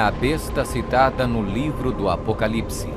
a besta citada no livro do Apocalipse.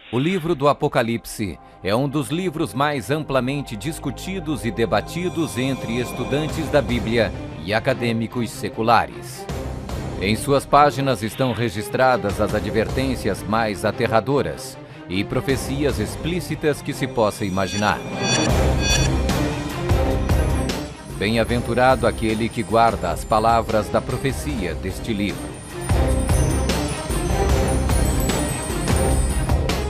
O livro do Apocalipse é um dos livros mais amplamente discutidos e debatidos entre estudantes da Bíblia e acadêmicos seculares. Em suas páginas estão registradas as advertências mais aterradoras e profecias explícitas que se possa imaginar. Bem-aventurado aquele que guarda as palavras da profecia deste livro.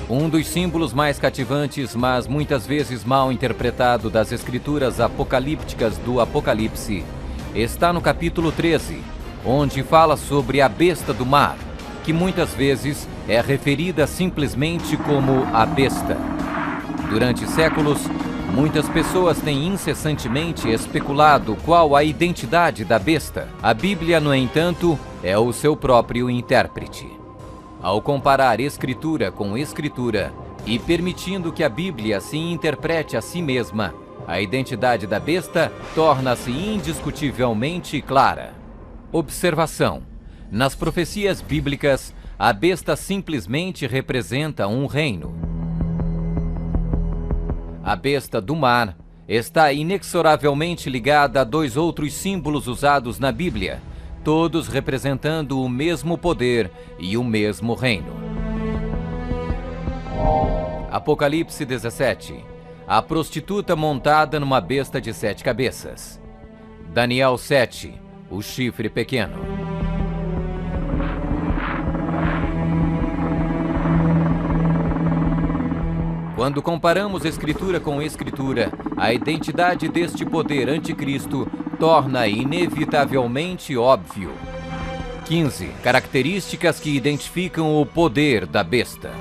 Um dos símbolos mais cativantes, mas muitas vezes mal interpretado das escrituras apocalípticas do Apocalipse, está no capítulo 13, onde fala sobre a besta do mar, que muitas vezes é referida simplesmente como a besta. Durante séculos, muitas pessoas têm incessantemente especulado qual a identidade da besta. A Bíblia, no entanto, é o seu próprio intérprete. Ao comparar Escritura com Escritura e permitindo que a Bíblia se interprete a si mesma, a identidade da besta torna-se indiscutivelmente clara. Observação: nas profecias bíblicas, a besta simplesmente representa um reino. A besta do mar está inexoravelmente ligada a dois outros símbolos usados na Bíblia, todos representando o mesmo poder e o mesmo reino. Apocalipse 17. A prostituta montada numa besta de 7 cabeças. Daniel 7. O chifre pequeno. Quando comparamos Escritura com Escritura, a identidade deste poder anticristo torna inevitavelmente óbvio. 15. Características que identificam o poder da besta.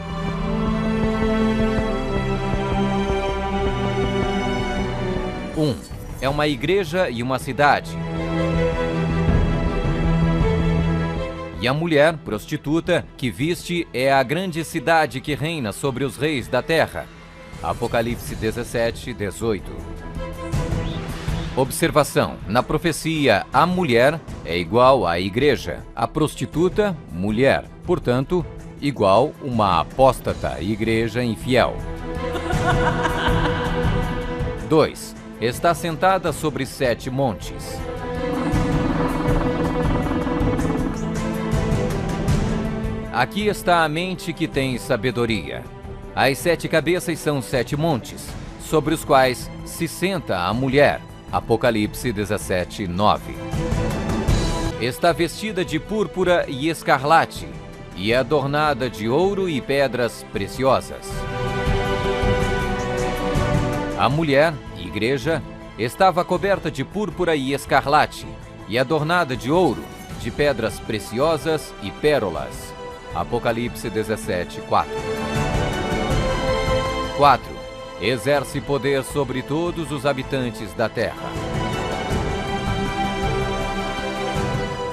1. É uma igreja e uma cidade. E a mulher, prostituta, que viste é a grande cidade que reina sobre os reis da terra. Apocalipse 17, 18. Observação: na profecia, a mulher é igual à igreja, a prostituta, mulher, portanto, igual uma apóstata, igreja infiel. 2. Está sentada sobre 7 montes. Aqui está a mente que tem sabedoria. As 7 cabeças são 7 montes, sobre os quais se senta a mulher. Apocalipse 17, 9. Está vestida de púrpura e escarlate, e é adornada de ouro e pedras preciosas. A mulher, igreja, estava coberta de púrpura e escarlate, e adornada de ouro, de pedras preciosas e pérolas. Apocalipse 17, 4. 4. Exerce poder sobre todos os habitantes da terra.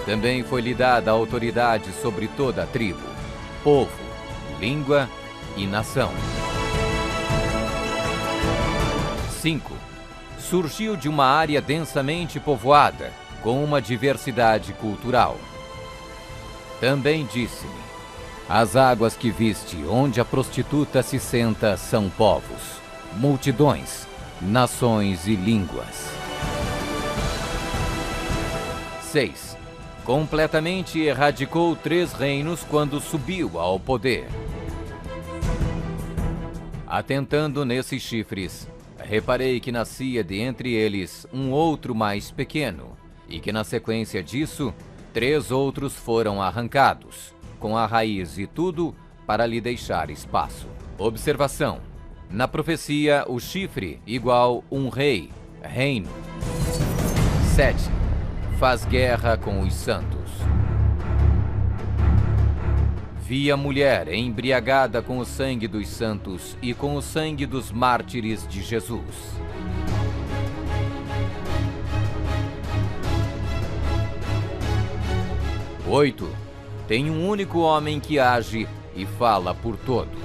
Também foi-lhe dada autoridade sobre toda a tribo, povo, língua e nação. 5. Surgiu de uma área densamente povoada, com uma diversidade cultural. Também disse-me: as águas que viste, onde a prostituta se senta, são povos, multidões, nações e línguas. 6. Completamente erradicou 3 reinos quando subiu ao poder. Atentando nesses chifres, reparei que nascia de entre eles um outro mais pequeno, e que na sequência disso, 3 outros foram arrancados, com a raiz e tudo, para lhe deixar espaço. Observação: na profecia, o chifre igual um rei, reino. 7. Faz guerra com os santos. Vi a mulher embriagada com o sangue dos santos e com o sangue dos mártires de Jesus. 8. Tem um único homem que age e fala por todos.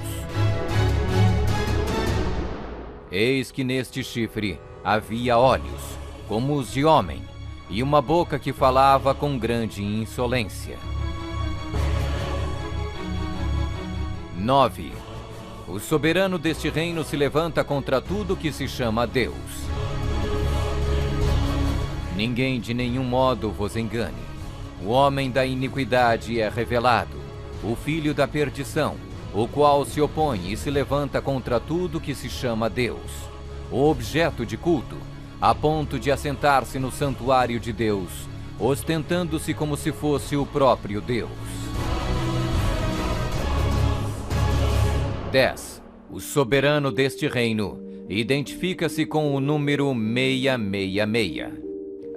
Eis que neste chifre havia olhos, como os de homem, e uma boca que falava com grande insolência. 9. O soberano deste reino se levanta contra tudo que se chama Deus. Ninguém de nenhum modo vos engane. O homem da iniquidade é revelado, o filho da perdição, o qual se opõe e se levanta contra tudo que se chama Deus, o objeto de culto, a ponto de assentar-se no santuário de Deus, ostentando-se como se fosse o próprio Deus. 10. O soberano deste reino identifica-se com o número 666.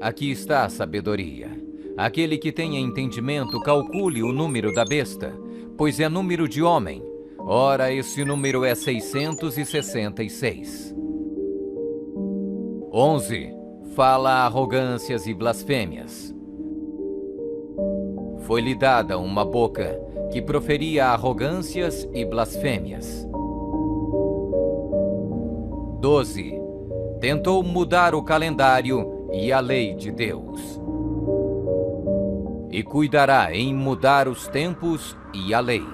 Aqui está a sabedoria. Aquele que tenha entendimento, calcule o número da besta, pois é número de homem. Ora, esse número é 666. 11. Fala arrogâncias e blasfêmias. Foi-lhe dada uma boca que proferia arrogâncias e blasfêmias. 12. Tentou mudar o calendário e a lei de Deus. E cuidará em mudar os tempos e a lei.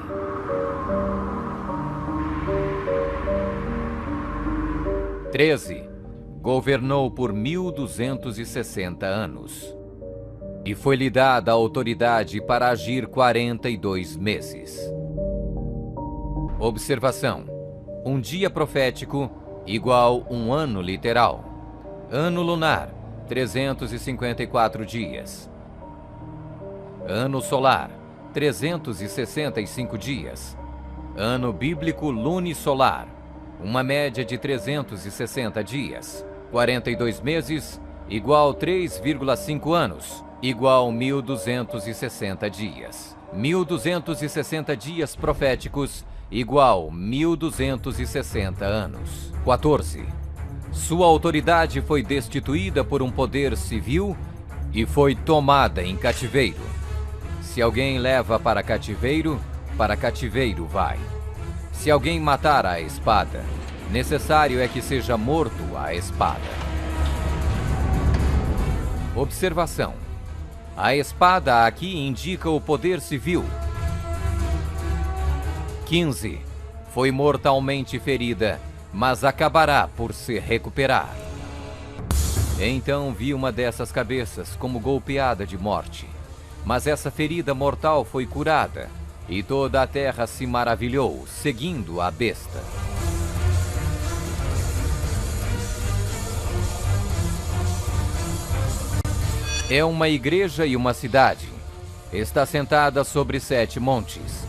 13. Governou por 1260 anos. E foi-lhe dada a autoridade para agir 42 meses. Observação: um dia profético igual um ano literal. Ano lunar, 354 dias. Ano solar, 365 dias. Ano bíblico lunisolar, uma média de 360 dias. 42 meses, igual 3,5 anos, igual 1260 dias. 1260 dias proféticos, igual 1260 anos. 14. Sua autoridade foi destituída por um poder civil e foi tomada em cativeiro. Se alguém leva para cativeiro vai. Se alguém matar à espada, necessário é que seja morto à espada. Observação: a espada aqui indica o poder civil. 15. Foi mortalmente ferida, mas acabará por se recuperar. Então vi uma dessas cabeças como golpeada de morte. Mas essa ferida mortal foi curada, e toda a terra se maravilhou, seguindo a besta. É uma igreja e uma cidade. Está sentada sobre 7 montes.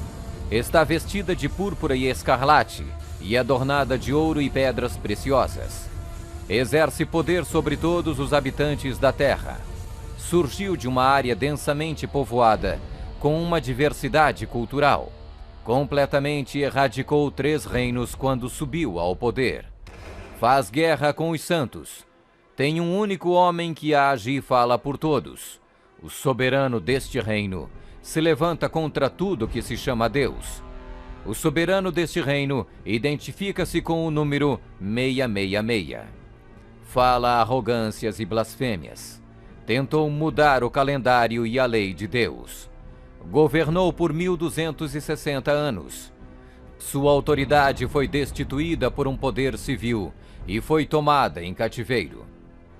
Está vestida de púrpura e escarlate, e adornada de ouro e pedras preciosas. Exerce poder sobre todos os habitantes da terra. Surgiu de uma área densamente povoada, com uma diversidade cultural. Completamente erradicou 3 reinos quando subiu ao poder. Faz guerra com os santos. Tem um único homem que age e fala por todos. O soberano deste reino se levanta contra tudo que se chama Deus. O soberano deste reino identifica-se com o número 666. Fala arrogâncias e blasfêmias. Tentou mudar o calendário e a lei de Deus. Governou por 1260 anos. Sua autoridade foi destituída por um poder civil e foi tomada em cativeiro.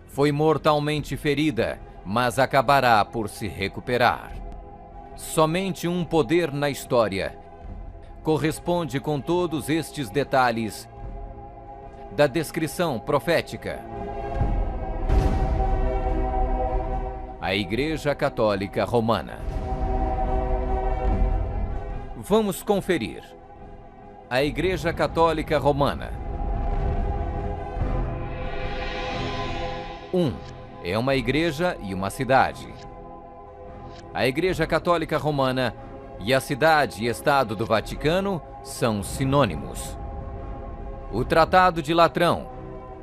Foi mortalmente ferida, mas acabará por se recuperar. Somente um poder na história corresponde com todos estes detalhes da descrição profética. A Igreja Católica Romana. Vamos conferir. A Igreja Católica Romana. 1. É uma igreja e uma cidade. A Igreja Católica Romana e a cidade e estado do Vaticano são sinônimos. O Tratado de Latrão,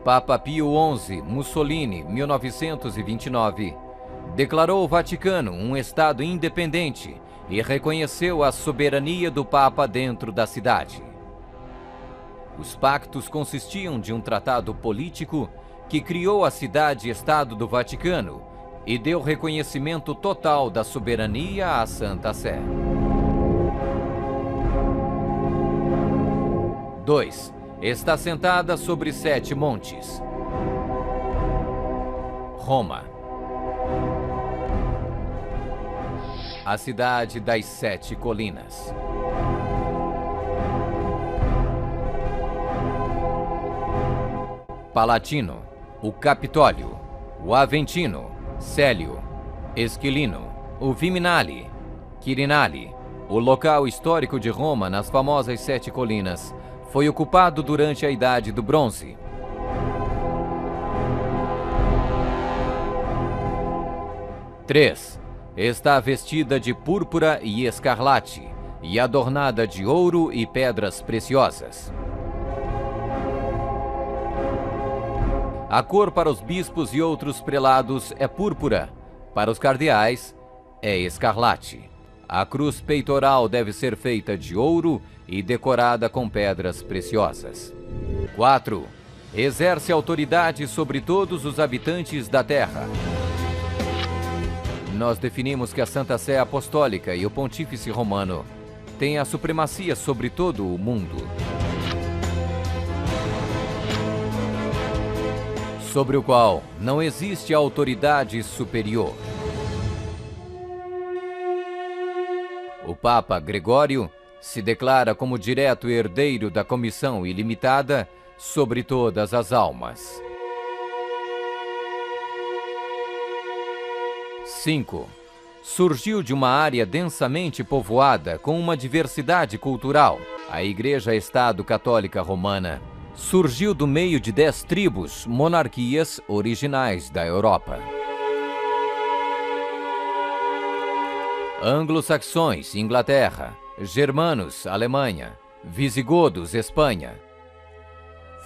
Papa Pio XI, Mussolini, 1929, declarou o Vaticano um estado independente e reconheceu a soberania do Papa dentro da cidade. Os pactos consistiam de um tratado político que criou a cidade-estado do Vaticano e deu reconhecimento total da soberania à Santa Sé. 2. Está sentada sobre 7 montes. Roma. A cidade das 7 colinas. Palatino, o Capitólio, o Aventino, Célio, Esquilino, o Viminale, Quirinale. O local histórico de Roma nas famosas 7 colinas foi ocupado durante a Idade do Bronze. 3. Está vestida de púrpura e escarlate e adornada de ouro e pedras preciosas. A cor para os bispos e outros prelados é púrpura, para os cardeais é escarlate. A cruz peitoral deve ser feita de ouro e decorada com pedras preciosas. 4. Exerce autoridade sobre todos os habitantes da terra. Nós definimos que a Santa Sé Apostólica e o Pontífice Romano têm a supremacia sobre todo o mundo, sobre o qual não existe autoridade superior. O Papa Gregório se declara como direto herdeiro da comissão ilimitada sobre todas as almas. 5. Surgiu de uma área densamente povoada com uma diversidade cultural. A Igreja-Estado Católica Romana surgiu do meio de 10 tribos, monarquias originais da Europa. Anglo-saxões, Inglaterra. Germanos, Alemanha. Visigodos, Espanha.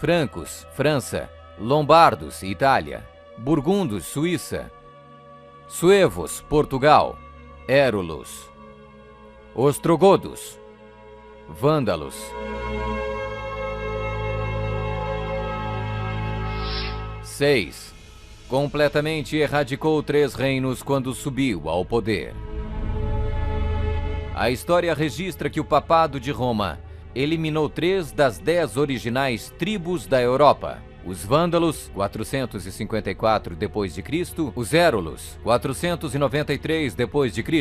Francos, França. Lombardos, Itália. Burgundos, Suíça. Suevos, Portugal. Érulos. Ostrogodos. Vândalos. 6. Completamente erradicou 3 reinos quando subiu ao poder. A história registra que o Papado de Roma eliminou 3 das 10 originais tribos da Europa. Os Vândalos, 454 d.C., os Érulos, 493 d.C.,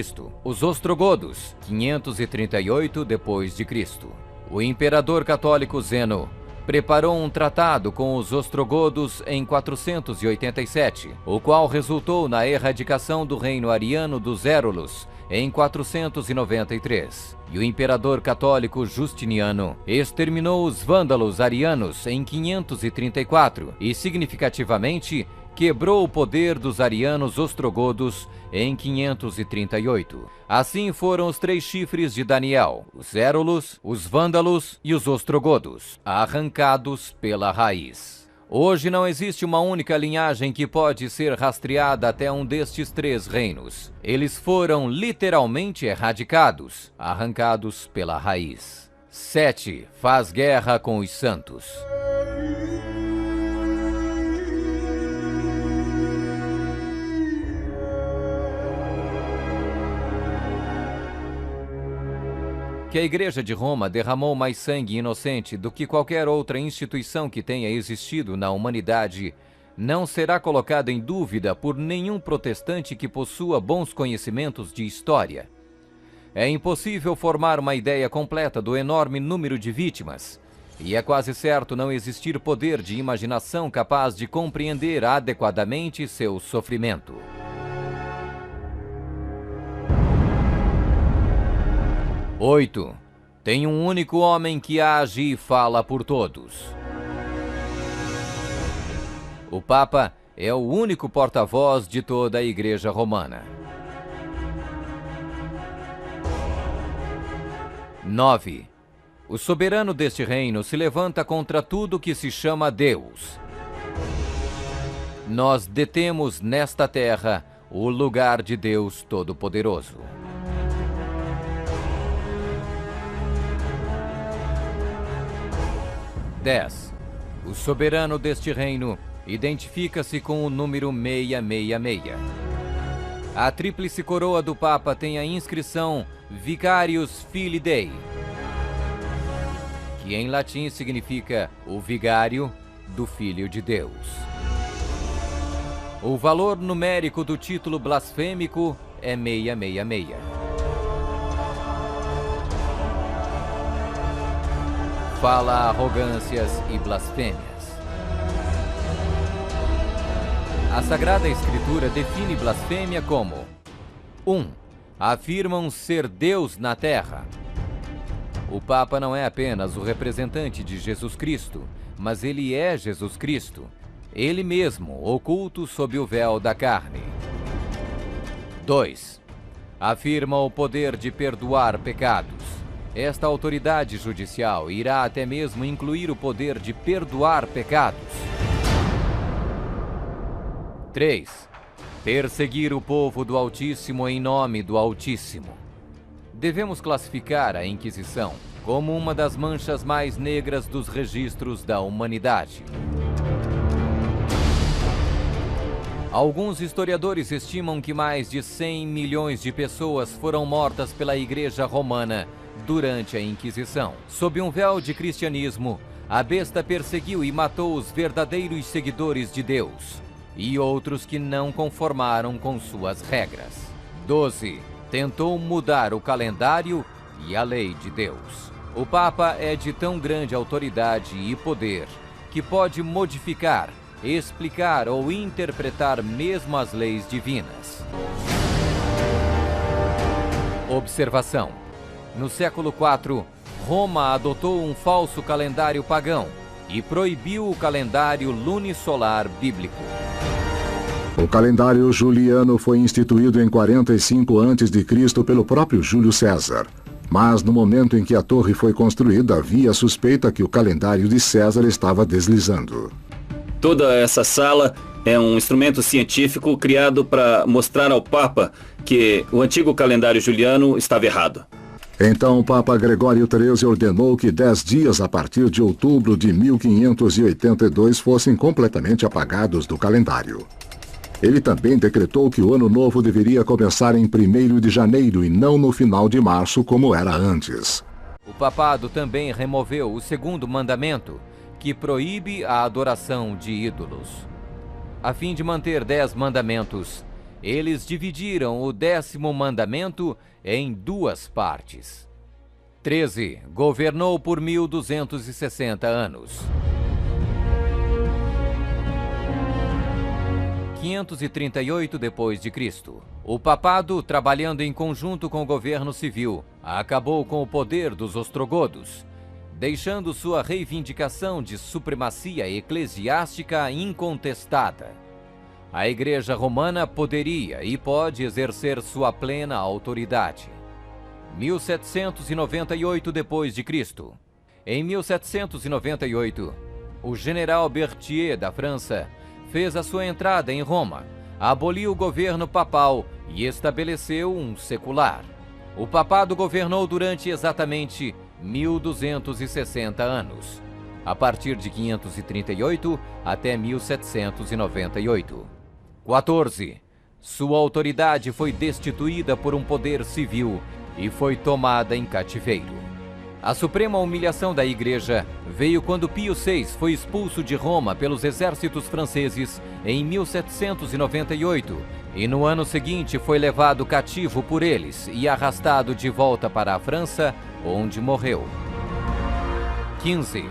os Ostrogodos, 538 d.C. O imperador católico Zeno preparou um tratado com os ostrogodos em 487, o qual resultou na erradicação do reino ariano dos Érulos em 493. E o imperador católico Justiniano exterminou os vândalos arianos em 534 e, significativamente, quebrou o poder dos arianos ostrogodos em 538. Assim foram os 3 chifres de Daniel, os Érulos, os Vândalos e os Ostrogodos, arrancados pela raiz. Hoje não existe uma única linhagem que pode ser rastreada até um destes 3 reinos. Eles foram literalmente erradicados, arrancados pela raiz. 7. Faz guerra com os santos. Que a Igreja de Roma derramou mais sangue inocente do que qualquer outra instituição que tenha existido na humanidade não será colocada em dúvida por nenhum protestante que possua bons conhecimentos de história. É impossível formar uma ideia completa do enorme número de vítimas, e é quase certo não existir poder de imaginação capaz de compreender adequadamente seu sofrimento. 8. Tem um único homem que age e fala por todos. O Papa é o único porta-voz de toda a Igreja Romana. 9. O soberano deste reino se levanta contra tudo que se chama Deus. Nós detemos nesta terra o lugar de Deus Todo-Poderoso. 10. O soberano deste reino identifica-se com o número 666. A tríplice coroa do Papa tem a inscrição Vicarius Filii Dei, que em latim significa o vigário do Filho de Deus. O valor numérico do título blasfêmico é 666. Fala arrogâncias e blasfêmias. A Sagrada Escritura define blasfêmia como 1. Afirmam ser Deus na terra. O Papa não é apenas o representante de Jesus Cristo, mas ele é Jesus Cristo, ele mesmo, oculto sob o véu da carne. 2. Afirma o poder de perdoar pecados. Esta autoridade judicial irá até mesmo incluir o poder de perdoar pecados. 3. Perseguir o povo do Altíssimo em nome do Altíssimo. Devemos classificar a Inquisição como uma das manchas mais negras dos registros da humanidade. Alguns historiadores estimam que mais de 100 milhões de pessoas foram mortas pela Igreja Romana durante a Inquisição. Sob um véu de cristianismo, a besta perseguiu e matou os verdadeiros seguidores de Deus e outros que não conformaram com suas regras. 12. Tentou mudar o calendário e a lei de Deus. O Papa é de tão grande autoridade e poder que pode modificar, explicar ou interpretar mesmo as leis divinas. Observação: no século IV, Roma adotou um falso calendário pagão e proibiu o calendário lunisolar bíblico. O calendário juliano foi instituído em 45 a.C. pelo próprio Júlio César. Mas no momento em que a torre foi construída, havia a suspeita que o calendário de César estava deslizando. Toda essa sala é um instrumento científico criado para mostrar ao Papa que o antigo calendário juliano estava errado. Então o Papa Gregório XIII ordenou que 10 dias a partir de outubro de 1582 fossem completamente apagados do calendário. Ele também decretou que o ano novo deveria começar em 1º de janeiro e não no final de março, como era antes. O papado também removeu o 2º mandamento, que proíbe a adoração de ídolos. A fim de manter 10 mandamentos, eles dividiram o 10º mandamento em 2 partes. 13. Governou por 1260 anos. 538 d.C. O papado, trabalhando em conjunto com o governo civil, acabou com o poder dos ostrogodos, deixando sua reivindicação de supremacia eclesiástica incontestada. A Igreja Romana poderia e pode exercer sua plena autoridade. 1798 d.C. Em 1798, o general Berthier da França fez a sua entrada em Roma, aboliu o governo papal e estabeleceu um secular. O papado governou durante exatamente 1260 anos, a partir de 538 até 1798. 14. Sua autoridade foi destituída por um poder civil e foi tomada em cativeiro. A suprema humilhação da Igreja veio quando Pio VI foi expulso de Roma pelos exércitos franceses em 1798 e no ano seguinte foi levado cativo por eles e arrastado de volta para a França, onde morreu. 15.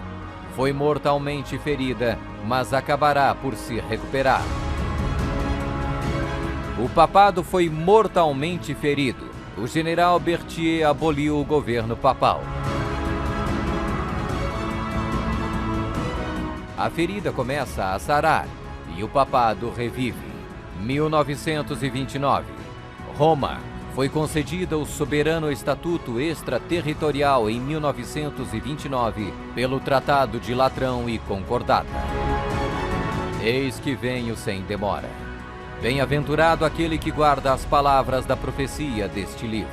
Foi mortalmente ferida, mas acabará por se recuperar. O papado foi mortalmente ferido. O general Berthier aboliu o governo papal. A ferida começa a sarar e o papado revive. 1929. Roma foi concedida o soberano estatuto extraterritorial em 1929 pelo Tratado de Latrão e Concordata. Eis que venho sem demora. Bem-aventurado aquele que guarda as palavras da profecia deste livro.